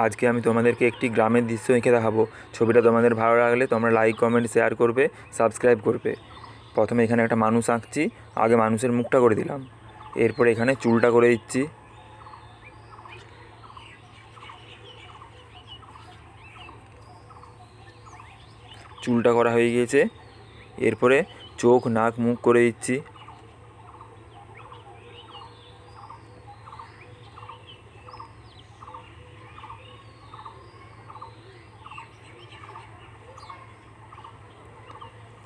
আজকে আমি তোমাদেরকে একটি গ্রামের দৃশ্য এঁকে দেখাবো। ছবিটা তোমাদের ভালো লাগলে তোমরা লাইক, কমেন্ট, শেয়ার করবে, সাবস্ক্রাইব করবে। প্রথমে এখানে একটা মানুষ আঁকছি। আগে মানুষের মুখটা করে দিলাম, এরপর এখানে চুলটা করে দিচ্ছি। চুলটা করা হয়ে গিয়েছে। এরপরে চোখ, নাক, মুখ করে দিচ্ছি।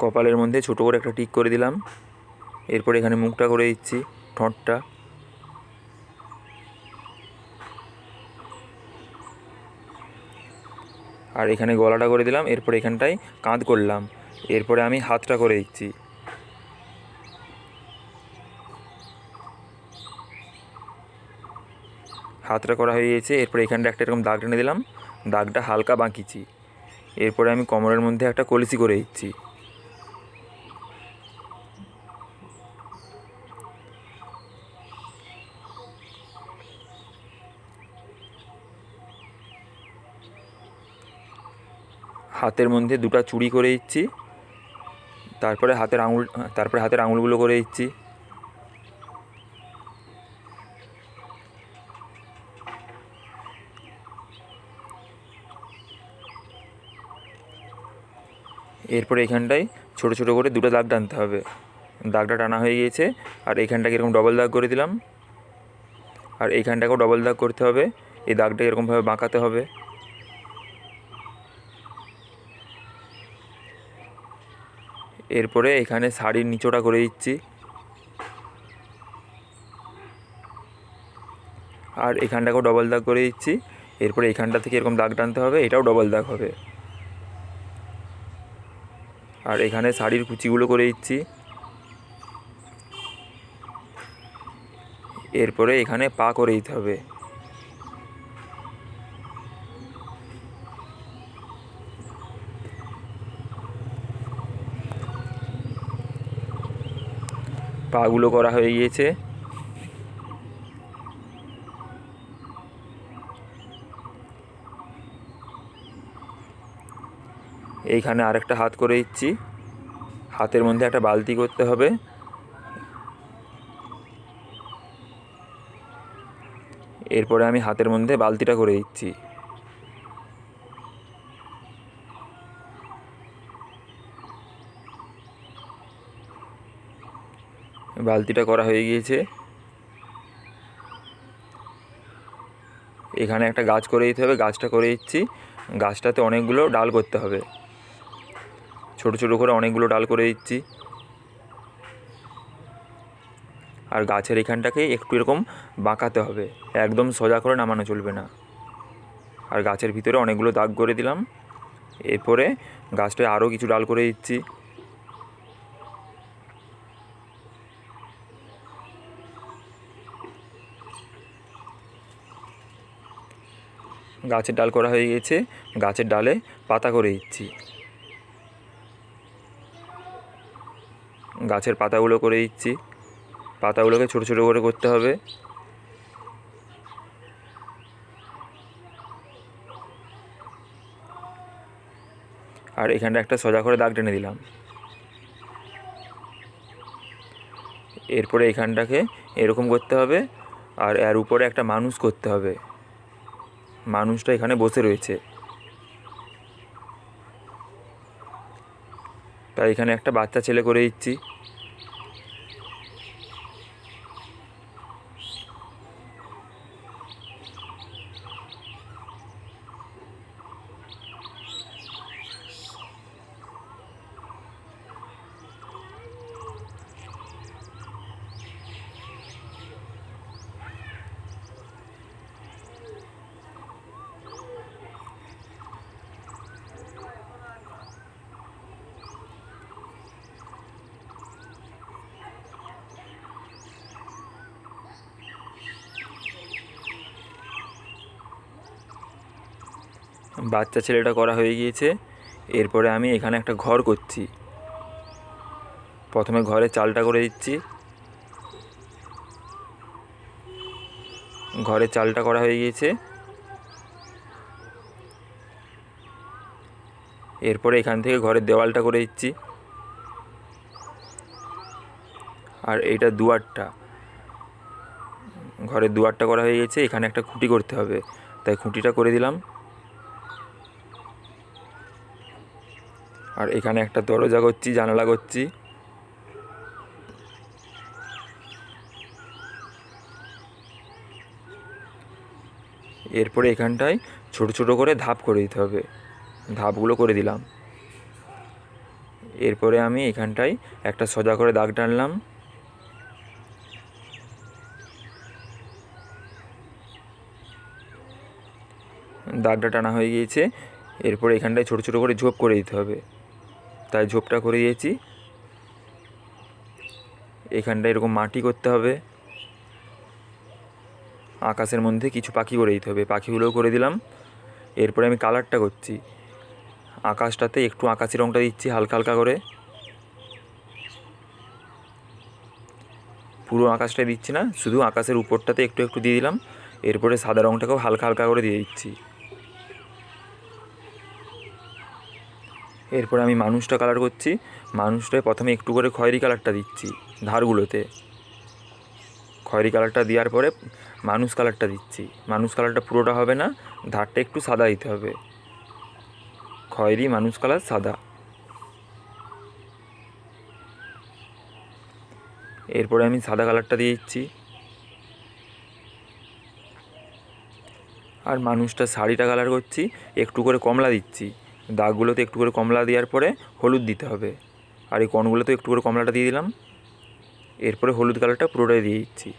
কপালের মধ্যে ছোটো করে একটা টিক করে দিলাম। এরপর এখানে মুখটা করে দিচ্ছি, ঠোঁটটা। আর এখানে গলাটা করে দিলাম। এরপর এখানটায় কাঁধ করলাম। এরপরে আমি হাতটা করে দিচ্ছি। হাতটা করা হয়ে গিয়েছে। এরপর এখানটা একটা এরকম দাগ টেনে দিলাম, দাগটা হালকা বাঁকিয়েছি। এরপরে আমি কোমরের মধ্যে একটা কলসি করে দিচ্ছি। হাতের মধ্যে দুটো চুড়ি করে দিচ্ছি। তারপরে হাতের আঙুলগুলো করে দিচ্ছি। এরপরে এখানটায় ছোটো ছোটো করে দুটো দাগ টানতে হবে। দাগটা টানা হয়ে গিয়েছে। আর এইখানটাকে এরকম ডবল দাগ করে দিলাম। আর এইখানটাকেও ডবল দাগ করতে হবে। এই দাগটা এরকমভাবে বাঁকাতে হবে। এরপরে এখানে শাড়ির নিচোটা করে দিচ্ছি। আর এখানটাকেও ডবল দাগ করে দিচ্ছি। এরপরে এখানটা থেকে এরকম দাগ টানতে হবে, এটাও ডবল দাগ হবে। আর এখানে শাড়ির কুচিগুলো করে দিচ্ছি। এরপরে এখানে পা করে দিতে হবে। পাগুলো করা হয়ে গিয়েছে। এইখানে আরেকটা হাত করে দিচ্ছি। হাতের মধ্যে একটা বালতি করতে হবে। এরপরে আমি হাতের মধ্যে বালতিটা করে দিচ্ছি। বালতিটা করা হয়ে গিয়েছে। এখানে একটা গাছ করে দিতে হবে, গাছটা করে দিচ্ছি। গাছটাতে অনেকগুলো ডাল করতে হবে। ছোটো ছোটো করে অনেকগুলো ডাল করে দিচ্ছি। আর গাছের এখানটাকে একটু এরকম বাঁকাতে হবে, একদম সোজা করে নামানো চলবে না। আর গাছের ভিতরে অনেকগুলো দাগ করে দিলাম। এরপরে গাছটায় আরও কিছু ডাল করে দিচ্ছি। গাছের ডাল করা হয়ে গেছে। গাছের ডালে পাতা করে দিচ্ছি। গাছের পাতাগুলো করে দিচ্ছি। পাতাগুলোকে ছোটো ছোটো করে করতে হবে। আর এখানটা একটা সোজা করে দাগ টেনে দিলাম। এরপরে এখানটাকে এরকম করতে হবে। আর এর উপরে একটা মানুষ করতে হবে। মানুষটা এখানে বসে রয়েছে। তাই এখানে একটা বাচ্চা ছেলে করে দিচ্ছি। বাচ্চা ছেলেটা করা হয়ে গিয়েছে। এরপরে আমি এখানে একটা ঘর করছি। প্রথমে ঘরে চালটা করে দিচ্ছি। ঘরের চালটা করা হয়ে গিয়েছে। এরপরে এখান থেকে ঘরের দেওয়ালটা করে দিচ্ছি। আর এইটা দুয়ারটা, ঘরের দুয়ারটা করা হয়ে গেছে। এখানে একটা খুঁটি করতে হবে, তাই খুঁটিটা করে দিলাম। আর এখানে একটা দরজা করছি, জানালা করছি। এরপরে এখানটায় ছোট ছোট করে ধাপ করে দিতে হবে, ধাপগুলো করে দিলাম। এরপরে আমি এখানটায় একটা সোজা করে দাগ টানলাম। দাগটা টানা হয়ে গিয়েছে। এরপরে এখানটায় ছোট ছোট করে ঝোপ করে দিতে হবে, তাই ঝোপটা করে দিয়েছি। এখানটায় এরকম মাটি করতে হবে। আকাশের মধ্যে কিছু পাখি করে দিতে হবে, পাখিগুলোও করে দিলাম। এরপরে আমি কালারটা করছি। আকাশটাতে একটু আকাশি রঙটা দিচ্ছি হালকা হালকা করে, পুরো আকাশটাই দিচ্ছি না, শুধু আকাশের উপরটাতে একটু একটু দিয়ে দিলাম। এরপরে সাদা রঙটাকেও হালকা হালকা করে দিয়ে দিচ্ছি। এরপরে আমি মানুষটা কালার করছি। মানুষটায় প্রথমে একটু করে খয়েরি কালারটা দিচ্ছি ধারগুলোতে। খয়েরি কালারটা দেওয়ার পরে মানুষ কালারটা দিচ্ছি। মানুষ কালারটা পুরোটা হবে না, ধারটা একটু সাদা দিতে হবে। খয়েরি, মানুষ কালার, সাদা। এরপরে আমি সাদা কালারটা দিয়ে দিচ্ছি। আর মানুষটা শাড়িটা কালার করছি, একটু করে কমলা দিচ্ছি। দাগগুলোতে একটু করে কমলা দেওয়ার পরে হলুদ দিতে হবে। আর এই কোণগুলোতে একটু করে কমলাটা দিয়ে দিলাম। এরপরে হলুদ কালারটা পুরোটাই দিয়ে দিচ্ছি।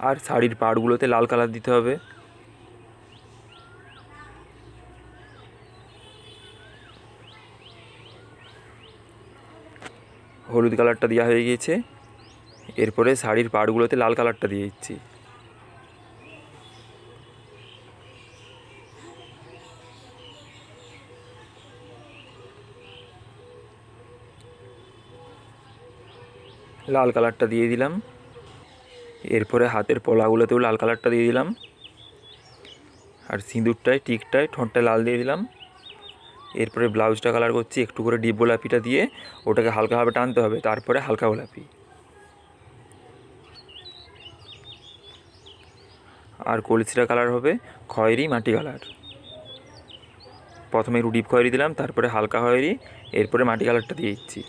আর শাড়ির পাড়গুলোতে লাল কালার দিতে হবে। হলুদ কালারটা দেওয়া হয়ে গিয়েছে। এরপরে শাড়ির পাড়গুলোতে লাল কালারটা দিয়ে দিচ্ছি। লাল কালারটা দিয়ে দিলাম। এরপরে হাতের পলাগুলোতেও লাল কালারটা দিয়ে দিলাম। আর সিঁদুরটায়, টিকটায়, ঠোঁটটায় লাল দিয়ে দিলাম। এরপরে ব্লাউজটা কালার করছি, একটু করে ডিপ গোলাপিটা দিয়ে ওটাকে হালকাভাবে টানতে হবে, তারপরে হালকা গোলাপি। আর কলসিটা কালার হবে খয়েরি মাটি কালার। প্রথমে একটু ডিপ খয়েরি দিলাম, তারপরে হালকা খয়েরি, এরপরে মাটি কালারটা দিয়ে দিচ্ছি।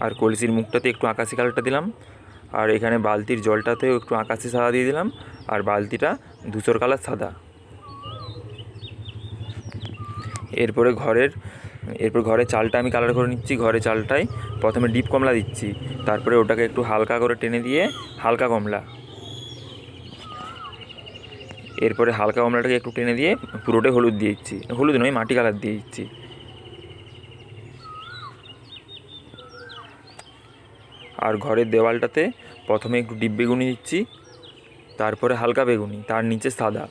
আর কলসির মুখটাতে একটু আকাশি কালারটা দিলাম। আর এখানে বালতির জলটাতেও একটু আকাশি সাদা দিয়ে দিলাম। আর বালতিটা ধূসর কালার সাদা। এরপর ঘরের চালটা আমি কালার করে নিচ্ছি। ঘরের চালটায় প্রথমে ডিপ কমলা দিচ্ছি, তারপরে ওটাকে একটু হালকা করে টেনে দিয়ে হালকা কমলা। এরপরে হালকা কমলাটাকে একটু টেনে দিয়ে পুরোটাই হলুদ দিয়ে দিচ্ছি, হলুদ নয় মাটি কালার দিয়ে দিচ্ছি। আর ঘরের দেওয়ালটাতে প্রথমে একটু ডিপ বেগুনি দিচ্ছি, তারপরে হালকা বেগুনি, তার নিচে সাদা।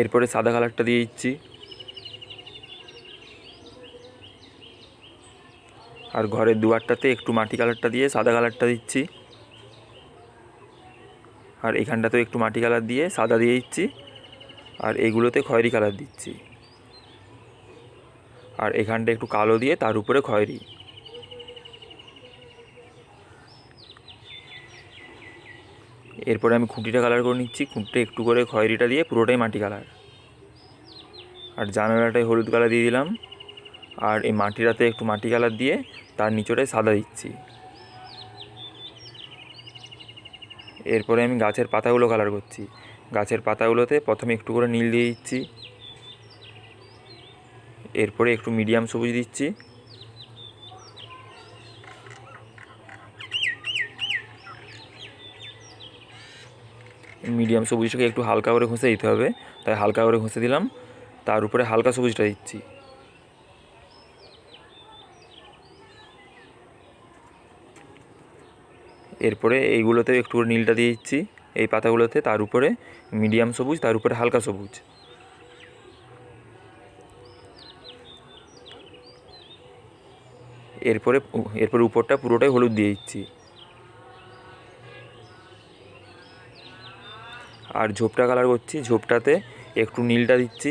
এরপরে সাদা কালারটা দিয়ে দিচ্ছি। আর ঘরের দুয়ারটাতে একটু মাটি কালারটা দিয়ে সাদা কালারটা দিচ্ছি। আর এখানটাতেও একটু মাটি কালার দিয়ে সাদা দিয়ে দিচ্ছি। আর এগুলোতে খয়েরি কালার দিচ্ছি। আর এখানটা একটু কালো দিয়ে তার উপরে খয়েরি। এরপরে আমি খুঁটিটা কালার করে নিচ্ছি। খুঁটিটা একটু করে খয়েরিটা দিয়ে পুরোটাই মাটি কালার। আর জানালাটায় হলুদ কালার দিয়ে দিলাম। আর এই মাটিটাতে একটু মাটি কালার দিয়ে তার নিচটায় সাদা দিচ্ছি। এরপরে আমি গাছের পাতাগুলো কালার করছি। গাছের পাতাগুলোতে প্রথমে একটু করে নীল দিয়ে দিচ্ছি। এরপরে একটু মিডিয়াম সবুজ দিচ্ছি। মিডিয়াম সবুজটাকে একটু হালকা করে ঘষে দিতে হবে, তাই হালকা করে ঘষে দিলাম। তার উপরে হালকা সবুজটা দিচ্ছি। এরপরে এইগুলোতে একটু করে নীলটা দিয়ে দিচ্ছি। এই পাতাগুলোতে তার উপরে মিডিয়াম সবুজ, তার উপরে হালকা সবুজ। এরপরে উপরটা পুরোটাই হলুদ দিয়ে দিচ্ছি। আর ঝোপটা কালার করছি, ঝোপটাতে একটু নীলটা দিচ্ছি,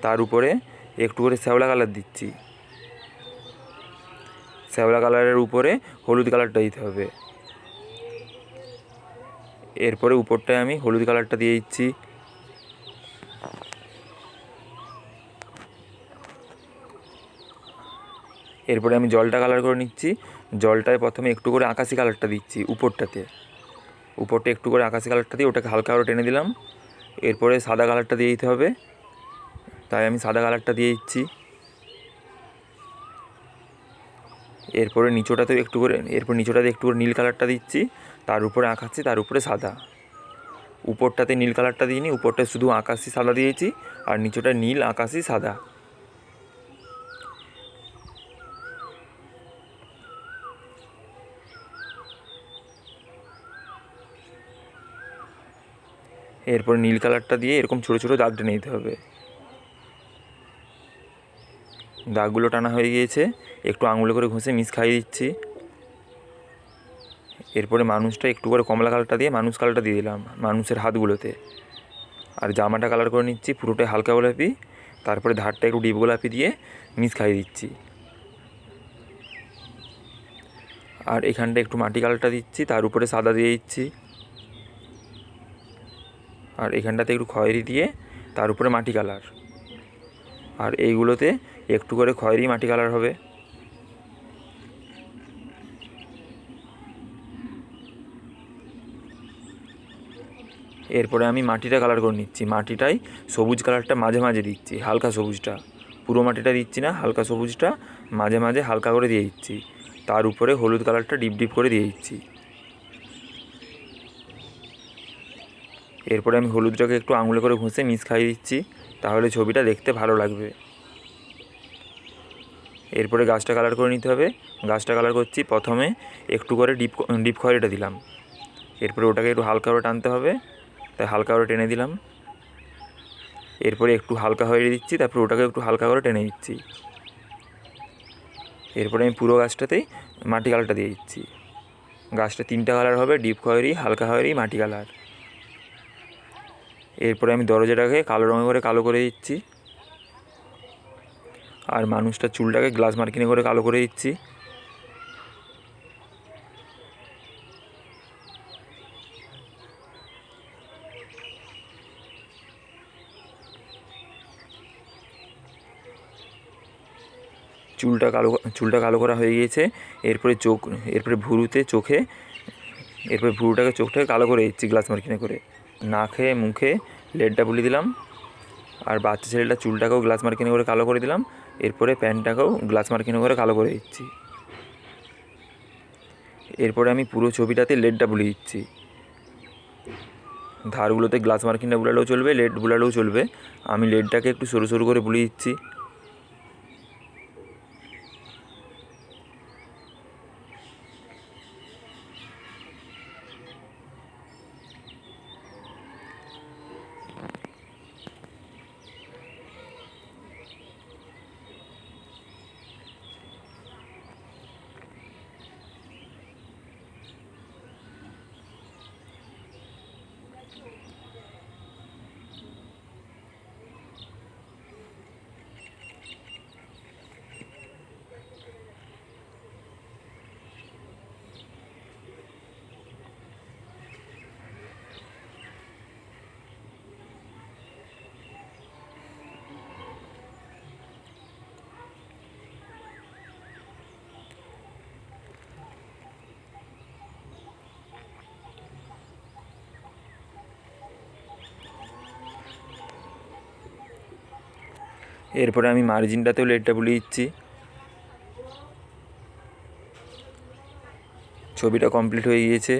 তার উপরে একটু করে শ্যাওলা কালার দিচ্ছি, শ্যাওলা কালারের উপরে হলুদ কালারটা দিতে হবে। এরপরে উপরটায় আমি হলুদ কালারটা দিয়ে দিচ্ছি। এরপরে আমি জলটা কালার করে নিচ্ছি। জলটায় প্রথমে একটু করে আকাশি কালারটা দিচ্ছি উপরটা একটু করে আকাশি কালারটা দিয়ে ওটাকে হালকা করে টেনে দিলাম। এরপরে সাদা কালারটা দিয়ে দিতে হবে, তাই আমি সাদা কালারটা দিয়ে দিচ্ছি। এরপরে নিচটাতে একটু করে নীল কালারটা দিচ্ছি, তার উপরে আঁকাচ্ছি, তার উপরে সাদা। উপরটাতে নীল কালারটা দিইনি, উপরটায় শুধু আকাশি সাদা দিয়েছি, আর নিচটা নীল আকাশি সাদা। এরপর নীল কালারটা দিয়ে এরকম ছোটো ছোটো দাগ টেনে নিতে হবে। দাগগুলো টানা হয়ে গিয়েছে, একটু আঙুলে করে ঘষে মিশ খাইয়ে দিচ্ছি। এরপরে মানুষটা একটু করে কমলা কালারটা দিয়ে মানুষ কালারটা দিয়ে দিলাম মানুষের হাতগুলোতে। আর জামাটা কালার করে নিচ্ছি পুরোটাই হালকা গোলাপি, তারপরে ধারটা একটু ডিপ গোলাপি দিয়ে মিশ খাইয়ে দিচ্ছি। আর এখানটা একটু মাটি কালারটা দিচ্ছি, তার উপরে সাদা দিয়ে দিচ্ছি। আর এখানটাতে একটু খয়েরি দিয়ে তার উপরে মাটি কালার। আর এইগুলোতে একটু করে খয়েরি মাটি কালার হবে। এরপরে আমি মাটিটা কালার করে নিচ্ছি। মাটিটাই সবুজ কালারটা মাঝে মাঝে দিচ্ছি, হালকা সবুজটা, পুরো মাটিটা দিচ্ছি না, হালকা সবুজটা মাঝে মাঝে হালকা করে দিয়ে দিচ্ছি। তার উপরে হলুদ কালারটা ডিপ ডিপ করে দিয়ে দিচ্ছি। এরপরে আমি হলুদটাকে একটু আঙুলে করে ঘষে মিশ খাইয়ে দিচ্ছি, তাহলে ছবিটা দেখতে ভালো লাগবে। এরপরে গাছটা কালার করে নিতে হবে। গাছটা কালার করছি, প্রথমে একটু করে ডিপ খয়েরিটা দিলাম, এরপরে ওটাকে একটু হালকা করে টানতে হবে, তাই হালকা করে টেনে দিলাম। এরপরে একটু হালকা হয়ে দিচ্ছি, তারপরে ওটাকে একটু হালকা করে টেনে দিচ্ছি। এরপরে আমি পুরো গাছটাতেই মাটি কালারটা দিয়ে দিচ্ছি। গাছটা 3টা কালার হবে, ডিপ খয়েরি, হালকা খয়েরি, মাটি কালার। এরপরে আমি দরজাটাকে কালো রঙে করে কালো করে দিচ্ছি। আর মানুষটার চুলটাকে গ্লাস মার্কিনে করে কালো করে দিচ্ছি। চুলটা কালো করা হয়ে গিয়েছে। এরপরে ভুরুটাকে চোখটাকে কালো করে দিচ্ছি গ্লাস মার্কিনে করে। নাকে মুখে লেডটা বুলিয়ে দিলাম। আর বাচ্চা ছেলেটা চুলটাকেও গ্লাস মার্কিনে করে কালো করে দিলাম। এরপরে প্যান্টটাকেও গ্লাস মার্কিনে করে কালো করে দিচ্ছি। এরপরে আমি পুরো ছবিটাতে লেডটা বুলিয়ে দিচ্ছি। ধারগুলোতে গ্লাস মার্কিনটা বুলালেও চলবে, লেড বুলালেও চলবে। আমি লেডটাকে একটু সরু সরু করে বুলিয়ে দিচ্ছি। এরপরে আমি মার্জিনটাতেও লেডটা বুলিয়ে দিচ্ছি। ছবিটা কমপ্লিট হয়ে গিয়েছে।